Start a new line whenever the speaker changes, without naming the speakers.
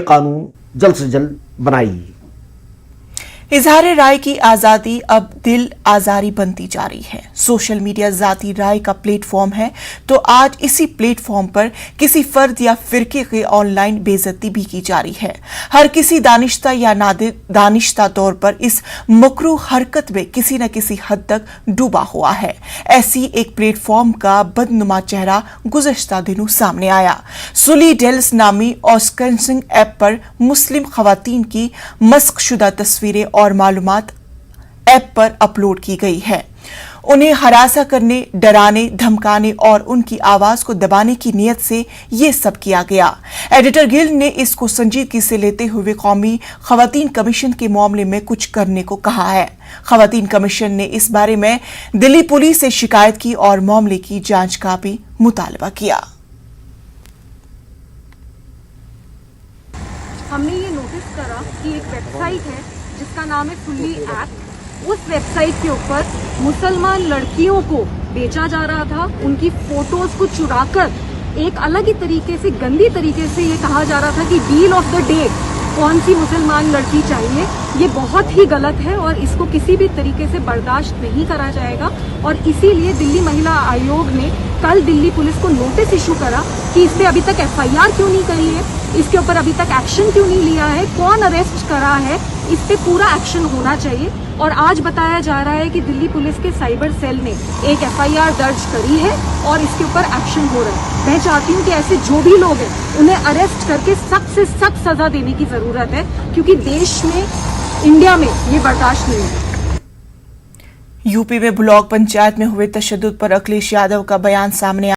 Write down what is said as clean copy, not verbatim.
कानून जल्द से जल्द बनाई।
इजहार राय की आजादी अब दिल आजारी बनती जा रही है। सोशल मीडिया जाती राय का प्लेटफॉर्म है, तो आज इसी प्लेटफॉर्म पर किसी फर्द या फिरके की ऑनलाइन बेइज्जती भी की जा रही है। हर किसी दानिश्ता या नादिर दानिश्ता तौर पर इस मकरूह हरकत में किसी न किसी हद तक डूबा हुआ है। ऐसी एक प्लेटफॉर्म का बदनुमा चेहरा गुज़श्ता दिनों सामने आया। सुली डेल्स नामी ऑस्कर्सिंग ऐप पर मुस्लिम खवातीन की मस्खशुदा तस्वीरें और मालूमात ऐप पर अपलोड की गई है। उन्हें हरासा करने, डराने, धमकाने और उनकी आवाज को दबाने की नीयत से ये सब किया गया। एडिटर गिल्ड ने इसको संजीदगी से लेते हुए कौमी खवातीन कमीशन के मामले में कुछ करने को कहा है। खवातीन कमीशन ने इस बारे में दिल्ली पुलिस से शिकायत की और मामले की जांच का भी मुतालबा किया।
हमने ये नोटिस करा कि एक वेबसाइट है जिसका नाम है सुली ऐप। उस वेबसाइट के ऊपर मुसलमान लड़कियों को बेचा जा रहा था। उनकी फोटोज को चुराकर एक अलग ही तरीके से, गंदी तरीके से ये कहा जा रहा था कि डील ऑफ द डे कौन सी मुसलमान लड़की चाहिए। ये बहुत ही गलत है और इसको किसी भी तरीके से बर्दाश्त नहीं करा जाएगा। और इसीलिए दिल्ली महिला आयोग ने कल दिल्ली पुलिस को नोटिस इशू करा कि इस पे अभी तक एफआईआर क्यों नहीं करी है, इसके ऊपर अभी तक एक्शन क्यों नहीं लिया है, कौन अरेस्ट करा है, इस पे पूरा एक्शन होना चाहिए। और आज बताया जा रहा है कि दिल्ली पुलिस के साइबर सेल ने एक एफआईआर दर्ज करी है और इसके ऊपर एक्शन हो रहा है। मैं चाहती हूँ कि ऐसे जो भी लोग हैं उन्हें अरेस्ट करके सख्त से सख्त सजा देने की जरूरत है, क्योंकि देश में, इंडिया में ये बर्दाश्त नहीं है।
यूपी में ब्लॉक पंचायत में हुए तशद्दुद पर अखिलेश यादव का बयान सामने